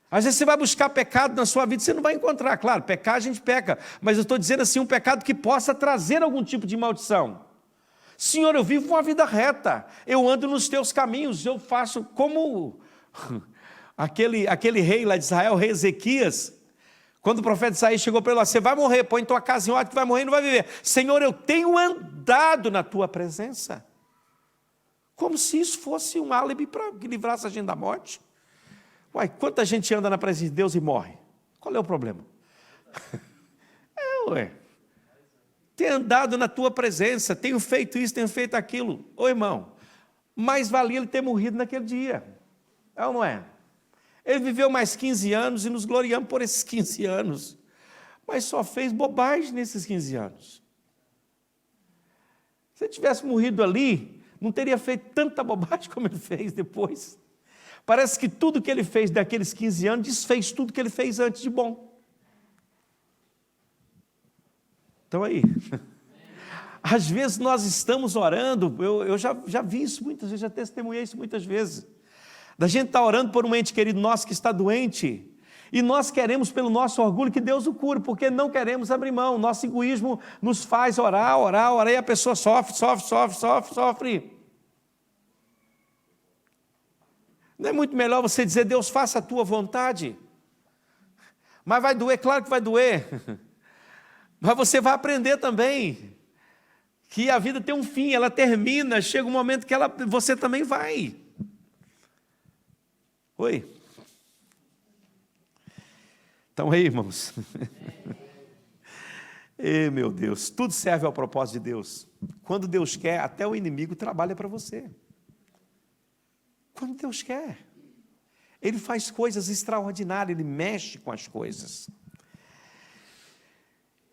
Às vezes você vai buscar pecado na sua vida, você não vai encontrar. Claro, pecar a gente peca, mas eu estou dizendo assim, um pecado que possa trazer algum tipo de maldição. Senhor, eu vivo uma vida reta, eu ando nos teus caminhos, eu faço como aquele rei lá de Israel, o rei Ezequias, quando o profeta Isaías chegou para ele, você vai morrer, põe tua casa em ordem que vai morrer e não vai viver. Senhor, eu tenho andado na tua presença. Como se isso fosse um álibi para que livrasse a gente da morte. Uai, quanta gente anda na presença de Deus e morre? Qual é o problema? Tenho andado na tua presença, tenho feito isso, tenho feito aquilo. Ô irmão, mais valia ele ter morrido naquele dia. É ou não é? Ele viveu mais 15 anos e nos gloriamos por esses 15 anos. Mas só fez bobagem nesses 15 anos. Se ele tivesse morrido ali, não teria feito tanta bobagem como ele fez depois. Parece que tudo que ele fez daqueles 15 anos desfez tudo que ele fez antes de bom. Então aí, às vezes nós estamos orando, eu já vi isso muitas vezes, já testemunhei isso muitas vezes, da gente estar orando por um ente querido nosso que está doente, e nós queremos pelo nosso orgulho que Deus o cure, porque não queremos abrir mão, nosso egoísmo nos faz orar, e a pessoa sofre. Não é muito melhor você dizer, Deus, faça a tua vontade? Mas vai doer, claro que vai doer. Mas você vai aprender também que a vida tem um fim, ela termina, chega um momento que você também vai. Oi? Estão aí, irmãos? Ei, meu Deus, tudo serve ao propósito de Deus. Quando Deus quer, até o inimigo trabalha para você. Quando Deus quer. Ele faz coisas extraordinárias, Ele mexe com as coisas.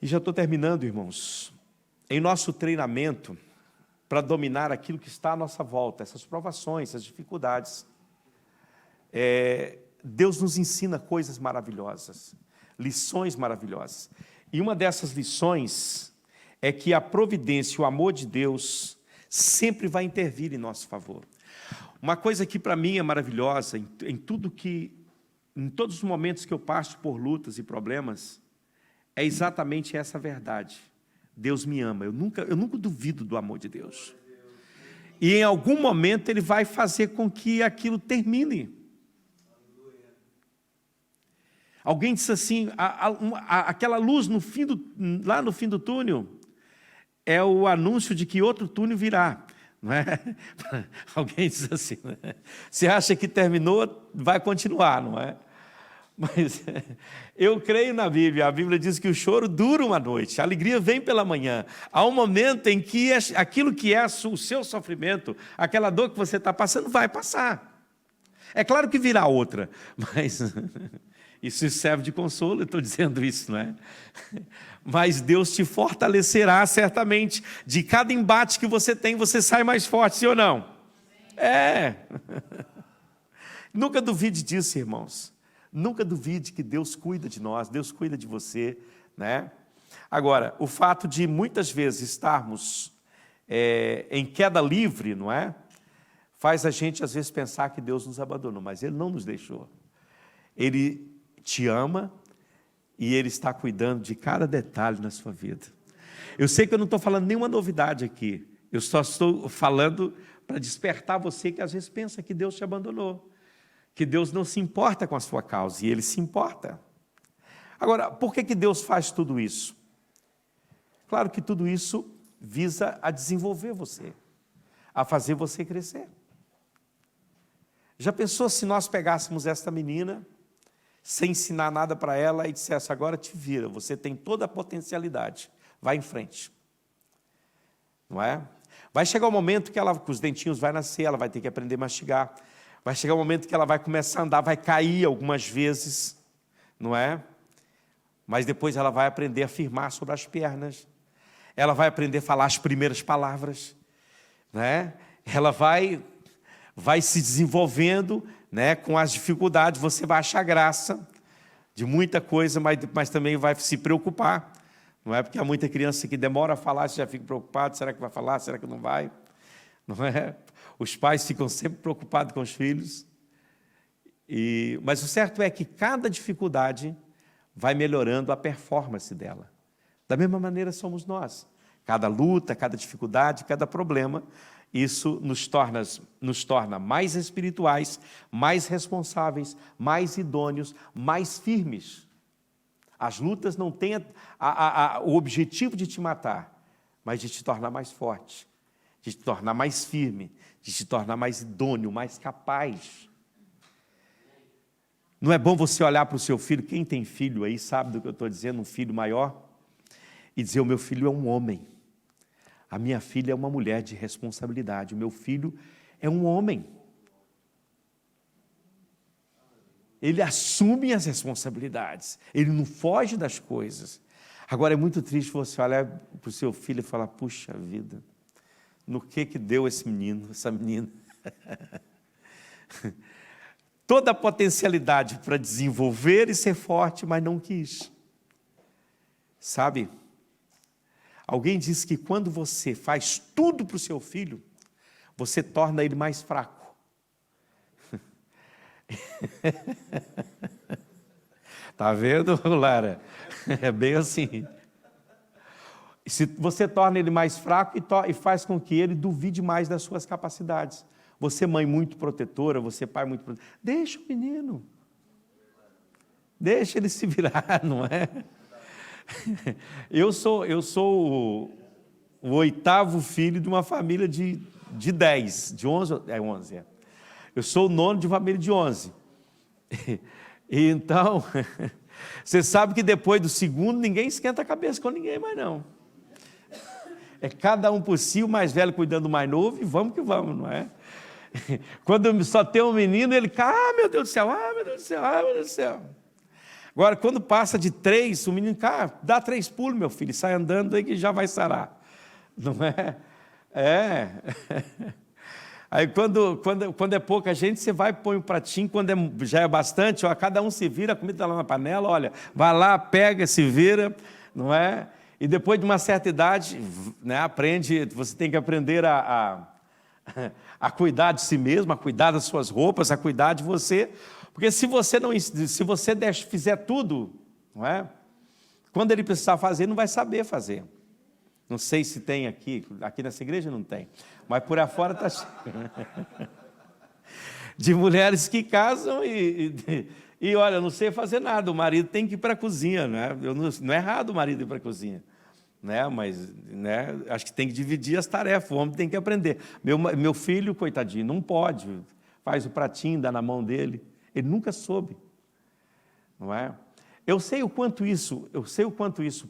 E já estou terminando, irmãos. Em nosso treinamento, para dominar aquilo que está à nossa volta, essas provações, essas dificuldades, Deus nos ensina coisas maravilhosas, lições maravilhosas. E uma dessas lições é que a providência, o amor de Deus, sempre vai intervir em nosso favor. Uma coisa que para mim é maravilhosa, em todos os momentos que eu passo por lutas e problemas, é exatamente essa verdade. Deus me ama, eu nunca duvido do amor de Deus. E em algum momento Ele vai fazer com que aquilo termine. Alguém disse assim, aquela luz lá no fim do túnel, é o anúncio de que outro túnel virá. Não é? Alguém diz assim, né? Você acha que terminou, vai continuar, não é? Mas eu creio na Bíblia, a Bíblia diz que o choro dura uma noite, a alegria vem pela manhã. Há um momento em que aquilo que é o seu sofrimento, aquela dor que você está passando, vai passar. É claro que virá outra, mas isso serve de consolo, eu estou dizendo isso, não é? Mas Deus te fortalecerá certamente. De cada embate que você tem, você sai mais forte, sim ou não? É. Nunca duvide disso, irmãos. Nunca duvide que Deus cuida de nós, Deus cuida de você, né? Agora, o fato de muitas vezes estarmos em queda livre, não é? Faz a gente às vezes pensar que Deus nos abandonou, mas Ele não nos deixou. Ele te ama e Ele está cuidando de cada detalhe na sua vida. Eu sei que eu não estou falando nenhuma novidade aqui, eu só estou falando para despertar você que às vezes pensa que Deus te abandonou, que Deus não se importa com a sua causa, e Ele se importa. Agora, por que Deus faz tudo isso? Claro que tudo isso visa a desenvolver você, a fazer você crescer. Já pensou se nós pegássemos esta menina, sem ensinar nada para ela e dissesse, agora te vira, você tem toda a potencialidade, vai em frente. Não é? Vai chegar o momento que os dentinhos vão nascer, ela vai ter que aprender a mastigar. Vai chegar o momento que ela vai começar a andar, vai cair algumas vezes, não é? Mas depois ela vai aprender a firmar sobre as pernas. Ela vai aprender a falar as primeiras palavras, né? Ela vai se desenvolvendo, né, com as dificuldades. Você vai achar graça de muita coisa, mas também vai se preocupar. Não é? Porque há muita criança que demora a falar, você já fica preocupado, será que vai falar, será que não vai? Não é? Os pais ficam sempre preocupados com os filhos. Mas o certo é que cada dificuldade vai melhorando a performance dela. Da mesma maneira somos nós. Cada luta, cada dificuldade, cada problema, isso nos torna mais espirituais, mais responsáveis, mais idôneos, mais firmes. As lutas não têm o objetivo de te matar, mas de te tornar mais forte, de te tornar mais firme, de te tornar mais idôneo, mais capaz. Não é bom você olhar para o seu filho, quem tem filho aí sabe do que eu estou dizendo, um filho maior, e dizer, o meu filho é um homem, a minha filha é uma mulher de responsabilidade, o meu filho é um homem. Ele assume as responsabilidades, ele não foge das coisas. Agora é muito triste você olhar para o seu filho e falar, puxa vida, no que deu esse menino, essa menina? Toda a potencialidade para desenvolver e ser forte, mas não quis. Sabe? Alguém disse que quando você faz tudo para o seu filho, você torna ele mais fraco. Tá vendo, Lara? É bem assim. Se você torna ele mais fraco e faz com que ele duvide mais das suas capacidades. Você, mãe muito protetora, você, pai muito protetor, deixa o menino. Deixa ele se virar, não é? Eu sou o 8º filho de uma família de 10, de 11, 11 é. Eu sou o 9º de uma família de 11. E então, você sabe que depois do segundo, ninguém esquenta a cabeça com ninguém mais não. É cada um por si, o mais velho cuidando do mais novo, e vamos que vamos, não é? Quando só tem um menino, ele cai, meu Deus do céu, meu Deus do céu, meu Deus do céu. Agora, quando passa de 3, o menino cai, dá 3 pulos, meu filho, sai andando aí que já vai sarar. Não é? É. Aí quando é pouca gente, você vai e põe um pratinho, quando já é bastante, ó, cada um se vira, a comida está lá na panela, olha, vai lá, pega, se vira, não é? E depois de uma certa idade, né, você tem que aprender a cuidar de si mesmo, a cuidar das suas roupas, a cuidar de você, porque se você fizer tudo, não é? Quando ele precisar fazer, não vai saber fazer. Não sei se tem aqui nessa igreja não tem, mas por aí fora está cheio de mulheres que casam e olha, não sei fazer nada, o marido tem que ir para a cozinha, né? Não é errado o marido ir para a cozinha, né? Mas, né, acho que tem que dividir as tarefas, o homem tem que aprender. Meu filho, coitadinho, não pode, faz o pratinho, dá na mão dele, ele nunca soube, não é? Eu sei o quanto isso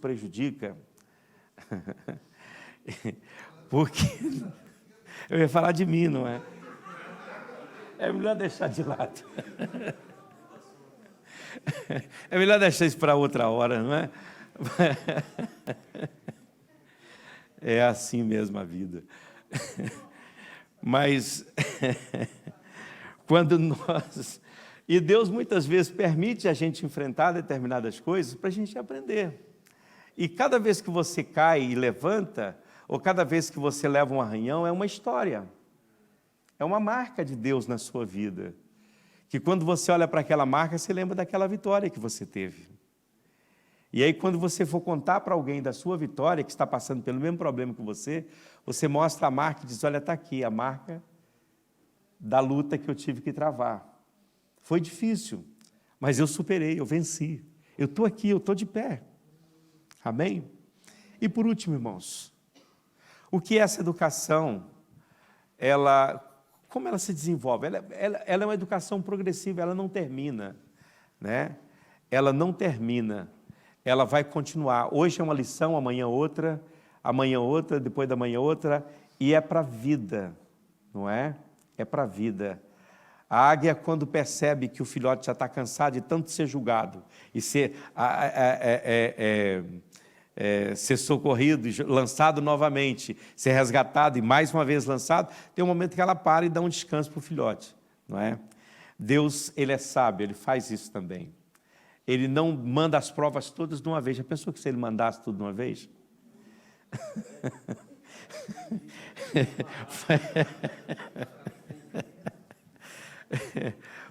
prejudica, porque eu ia falar de mim, não é? É melhor deixar de lado. É melhor deixar isso para outra hora, não é? É assim mesmo a vida. Mas, quando nós... E Deus muitas vezes permite a gente enfrentar determinadas coisas para a gente aprender. E cada vez que você cai e levanta, ou cada vez que você leva um arranhão, é uma história. É uma marca de Deus na sua vida. Que quando você olha para aquela marca, você lembra daquela vitória que você teve. E aí, quando você for contar para alguém da sua vitória, que está passando pelo mesmo problema que você mostra a marca e diz, olha, está aqui a marca da luta que eu tive que travar. Foi difícil, mas eu superei, eu venci. Eu estou aqui, eu estou de pé. Amém? E por último, irmãos, o que é essa educação, como ela se desenvolve? Ela é uma educação progressiva, ela não termina, né? Ela não termina, ela vai continuar. Hoje é uma lição, amanhã outra, depois da manhã outra, e é para a vida, não é? É para a vida. A águia, quando percebe que o filhote já está cansado de tanto ser julgado e ser socorrido, lançado novamente, ser resgatado e mais uma vez lançado, tem um momento que ela para e dá um descanso para o filhote, não é? Deus, Ele é sábio, Ele faz isso também. Ele não manda as provas todas de uma vez. Já pensou que se Ele mandasse tudo de uma vez?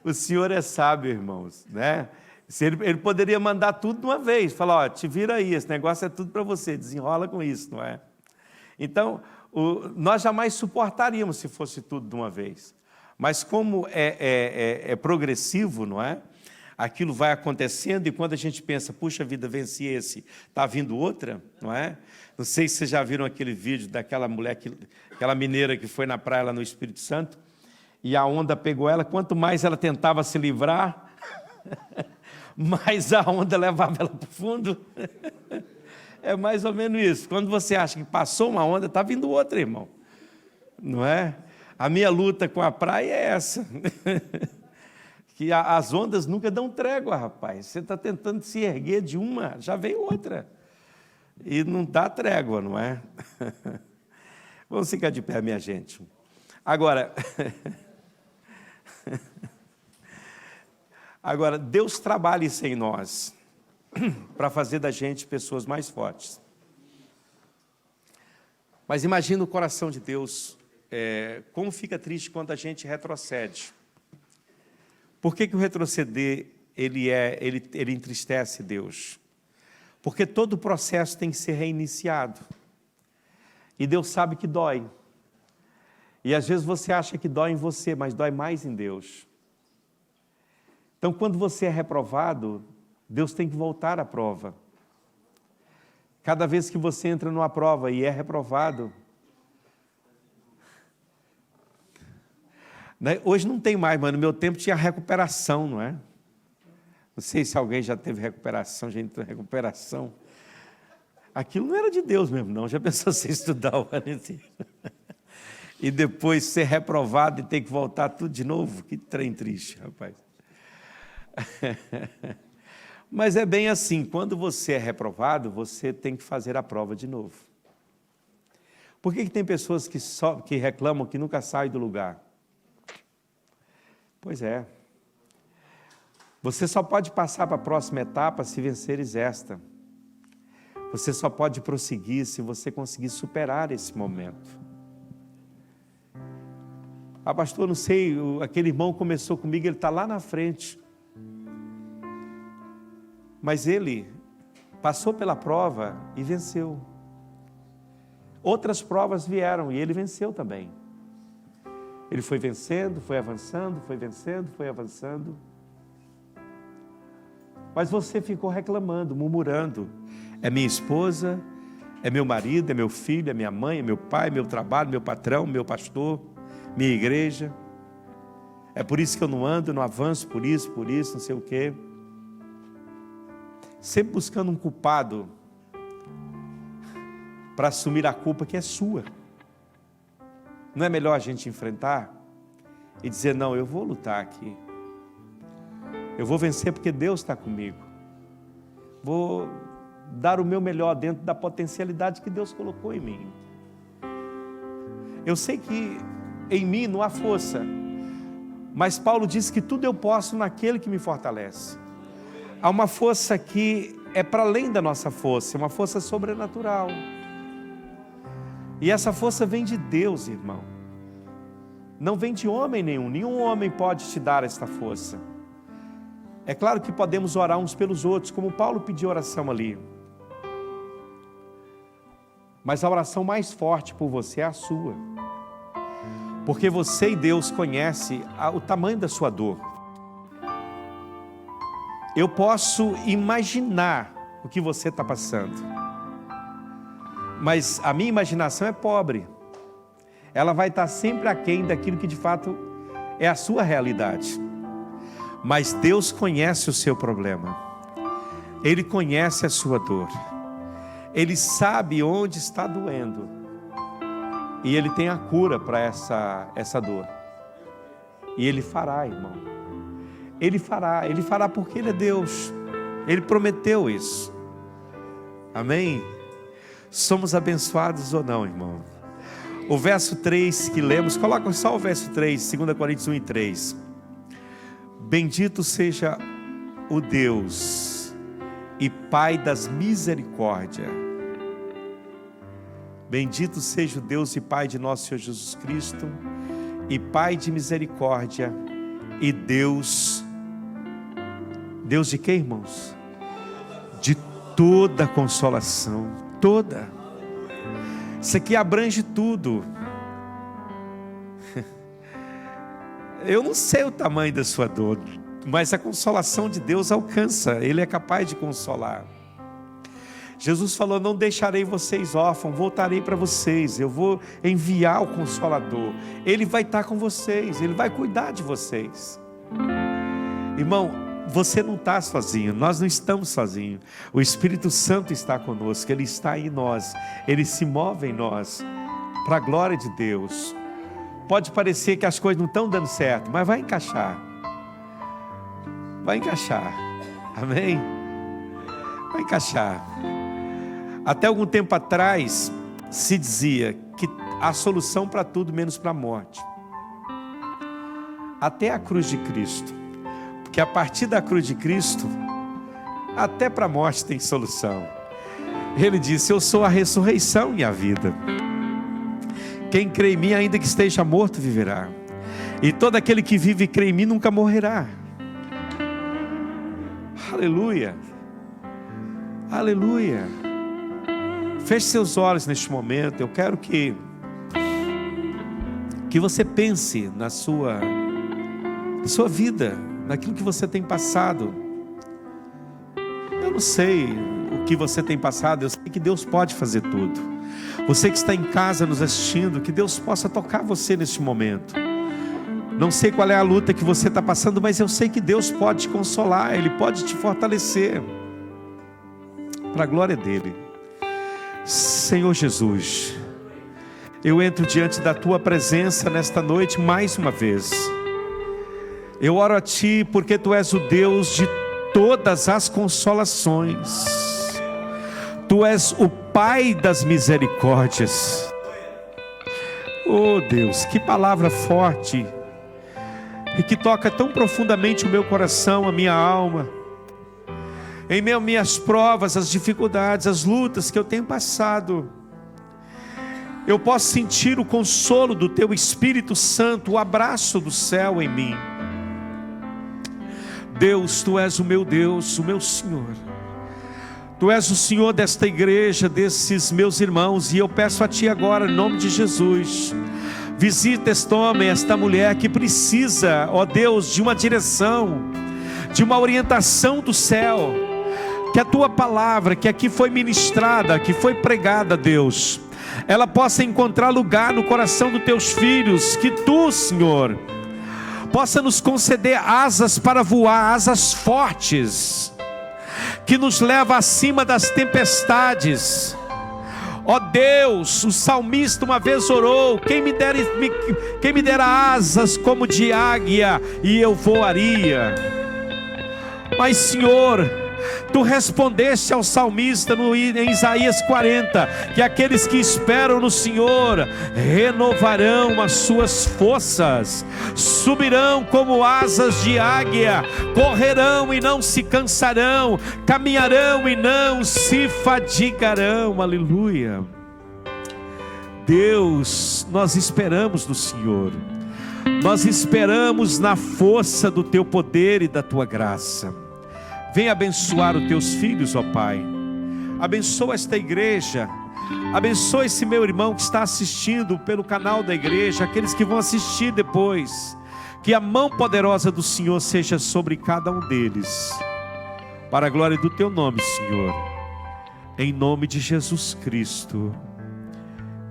O Senhor é sábio, irmãos, né? Ele poderia mandar tudo de uma vez, falar, ó, te vira aí, esse negócio é tudo para você, desenrola com isso, não é? Então, nós jamais suportaríamos se fosse tudo de uma vez. Mas como é progressivo, não é? Aquilo vai acontecendo e quando a gente pensa, puxa vida, venci esse, está vindo outra, não é? Não sei se vocês já viram aquele vídeo daquela mulher, aquela mineira que foi na praia lá no Espírito Santo, e a onda pegou ela, quanto mais ela tentava se livrar, mais a onda levava ela para o fundo. É mais ou menos isso. Quando você acha que passou uma onda, está vindo outra, irmão. Não é? A minha luta com a praia é essa. Que as ondas nunca dão trégua, rapaz. Você está tentando se erguer de uma, já vem outra. E não dá trégua, não é? Vamos ficar de pé, minha gente. Agora, Deus trabalha isso em nós, para fazer da gente pessoas mais fortes. Mas imagina o coração de Deus, como fica triste quando a gente retrocede. Por que o retroceder, ele entristece Deus? Porque todo o processo tem que ser reiniciado. E Deus sabe que dói. E às vezes você acha que dói em você, mas dói mais em Deus. Então, quando você é reprovado, Deus tem que voltar à prova. Cada vez que você entra numa prova e é reprovado, hoje não tem mais, mas no meu tempo tinha recuperação, não é? Não sei se alguém já teve recuperação, já entrou em recuperação. Aquilo não era de Deus mesmo, não. Já pensou você estudar o ano inteiro? E depois ser reprovado e ter que voltar tudo de novo? Que trem triste, rapaz. Mas é bem assim, quando você é reprovado, você tem que fazer a prova de novo. Por que tem pessoas que reclamam que nunca saem do lugar? Pois é. Você só pode passar para a próxima etapa se venceres esta. Você só pode prosseguir se você conseguir superar esse momento. Ah, pastor, não sei, aquele irmão começou comigo, ele está lá na frente. Mas ele passou pela prova e venceu. Outras provas vieram e ele venceu também. Ele foi vencendo, foi avançando, foi vencendo, foi avançando. Mas você ficou reclamando, murmurando. É minha esposa, é meu marido, é meu filho, é minha mãe, é meu pai, meu trabalho, meu patrão, meu pastor, minha igreja. É por isso que eu não ando, não avanço, por isso, não sei o quê. Sempre buscando um culpado para assumir a culpa que é sua. Não é melhor a gente enfrentar e dizer: não, eu vou lutar aqui. Eu vou vencer porque Deus está comigo. Vou dar o meu melhor dentro da potencialidade que Deus colocou em mim. Eu sei que em mim não há força, mas Paulo diz que tudo eu posso naquele que me fortalece. Há uma força que é para além da nossa força, uma força sobrenatural. E essa força vem de Deus, irmão. Não vem de homem nenhum homem pode te dar esta força. É claro que podemos orar uns pelos outros, como Paulo pediu oração ali. Mas a oração mais forte por você é a sua. Porque você e Deus conhecem o tamanho da sua dor. Eu posso imaginar o que você está passando. Mas a minha imaginação é pobre. Ela vai estar sempre aquém daquilo que de fato é a sua realidade. Mas Deus conhece o seu problema. Ele conhece a sua dor. Ele sabe onde está doendo. E Ele tem a cura para essa dor. E Ele fará, irmão. Ele fará porque Ele é Deus. Ele prometeu isso. Amém? Somos abençoados ou não, irmão? O verso 3 que lemos, coloca só o verso 3, 2 Coríntios 1:3. Bendito seja o Deus e Pai das misericórdias. Bendito seja o Deus e Pai de nosso Senhor Jesus Cristo, e Pai de misericórdia, e Deus de quê, irmãos? De toda consolação, toda. Isso aqui abrange tudo. Eu não sei o tamanho da sua dor, mas a consolação de Deus alcança, Ele é capaz de consolar. Jesus falou: não deixarei vocês órfãos, voltarei para vocês, eu vou enviar o Consolador, Ele vai estar com vocês, Ele vai cuidar de vocês. Irmão, você não está sozinho, nós não estamos sozinhos, o Espírito Santo está conosco, Ele está em nós, Ele se move em nós, para a glória de Deus. Pode parecer que as coisas não estão dando certo, mas vai encaixar, amém? Vai encaixar. Até algum tempo atrás se dizia que há solução para tudo menos para a morte, até a cruz de Cristo, porque a partir da cruz de Cristo até para a morte tem solução. Ele disse: eu sou a ressurreição e a vida, quem crê em mim, ainda que esteja morto, viverá, e todo aquele que vive e crê em mim nunca morrerá. Aleluia, aleluia. Feche seus olhos neste momento. Eu quero que você pense na sua vida, naquilo que você tem passado. Eu não sei o que você tem passado, eu sei que Deus pode fazer tudo. Você que está em casa nos assistindo, que Deus possa tocar você neste momento. Não sei qual é a luta que você está passando, mas eu sei que Deus pode te consolar, Ele pode te fortalecer, para a glória dEle. Senhor Jesus, eu entro diante da Tua presença nesta noite mais uma vez. Eu oro a Ti porque Tu és o Deus de todas as consolações. Tu és o Pai das misericórdias. Oh Deus, que palavra forte, e que toca tão profundamente o meu coração, a minha alma. Em meio às minhas provas, as dificuldades, as lutas que eu tenho passado, eu posso sentir o consolo do Teu Espírito Santo, o abraço do céu em mim. Deus, Tu és o meu Deus, o meu Senhor. Tu és o Senhor desta igreja, desses meus irmãos, e eu peço a Ti agora, em nome de Jesus, visita este homem, esta mulher que precisa, ó Deus, de uma direção, de uma orientação do céu. Que a Tua palavra, que aqui foi ministrada, que foi pregada, Deus, ela possa encontrar lugar no coração dos Teus filhos. Que Tu, Senhor, possa nos conceder asas para voar, asas fortes, que nos leva acima das tempestades. Ó Deus, o salmista uma vez orou: quem me dera asas como de águia, e eu voaria. Mas Senhor, Tu respondeste ao salmista em Isaías 40, que aqueles que esperam no Senhor renovarão as suas forças, subirão como asas de águia, correrão e não se cansarão, caminharão e não se fadigarão. Aleluia. Deus, nós esperamos no Senhor, nós esperamos na força do Teu poder e da Tua graça. Vem abençoar os Teus filhos, ó Pai. Abençoa esta igreja. Abençoa esse meu irmão que está assistindo pelo canal da igreja, aqueles que vão assistir depois. Que a mão poderosa do Senhor seja sobre cada um deles, para a glória do Teu nome, Senhor. Em nome de Jesus Cristo,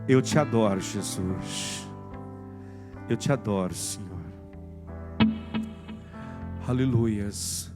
eu Te adoro, Jesus. Eu Te adoro, Senhor. Aleluias.